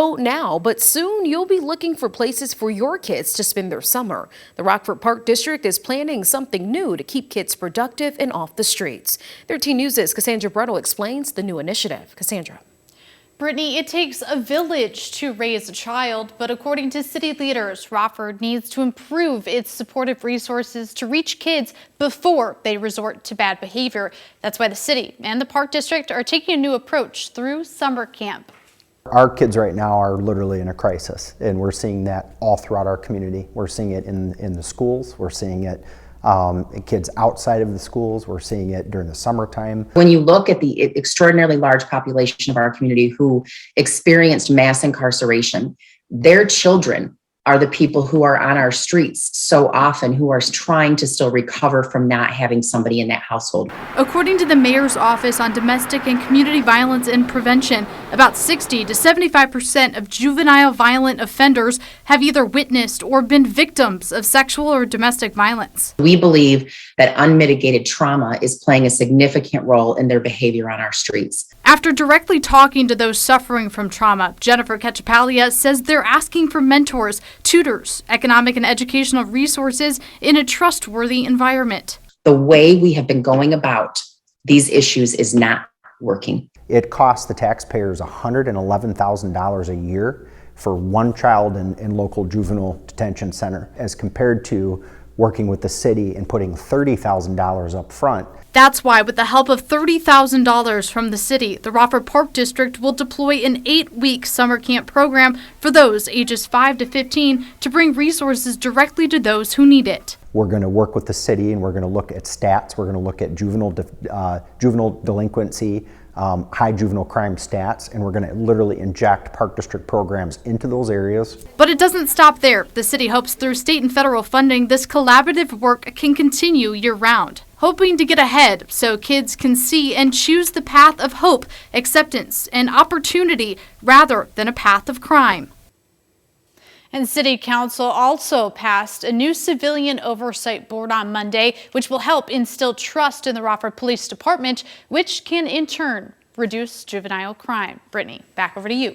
now, but soon you'll be looking for places for your kids to spend their summer. The Rockford Park District is planning something new to keep kids productive and off the streets. 13 News' Cassandra Brettel explains the new initiative. Cassandra. Brittany, it takes a village to raise a child, but according to city leaders, Rockford needs to improve its supportive resources to reach kids before they resort to bad behavior. That's why the city and the Park District are taking a new approach through summer camp. Our kids right now are literally in a crisis, and we're seeing that all throughout our community. We're seeing it in the schools, we're seeing it in kids outside of the schools, we're seeing it during the summertime. When you look at the extraordinarily large population of our community who experienced mass incarceration, their children are the people who are on our streets so often, who are trying to still recover from not having somebody in that household. According to the Mayor's Office on Domestic and Community Violence and Prevention, about 60 to 75% of juvenile violent offenders have either witnessed or been victims of sexual or domestic violence. We believe that unmitigated trauma is playing a significant role in their behavior on our streets. After directly talking to those suffering from trauma, Jennifer Ketchapalia says they're asking for mentors, tutors, economic and educational resources in a trustworthy environment. The way we have been going about these issues is not working. It costs the taxpayers $111,000 a year for one child in local juvenile detention center, as compared to working with the city and putting $30,000 up front. That's why, with the help of $30,000 from the city, the Rockford Park District will deploy an 8-week summer camp program for those ages 5 to 15 to bring resources directly to those who need it. We're going to work with the city, and we're going to look at stats. We're going to look at juvenile delinquency, high juvenile crime stats, and we're going to literally inject Park District programs into those areas. But it doesn't stop there. The city hopes through state and federal funding, this collaborative work can continue year-round, hoping to get ahead so kids can see and choose the path of hope, acceptance, and opportunity rather than a path of crime. And City Council also passed a new civilian oversight board on Monday, which will help instill trust in the Rockford Police Department, which can in turn reduce juvenile crime. Brittany, back over to you.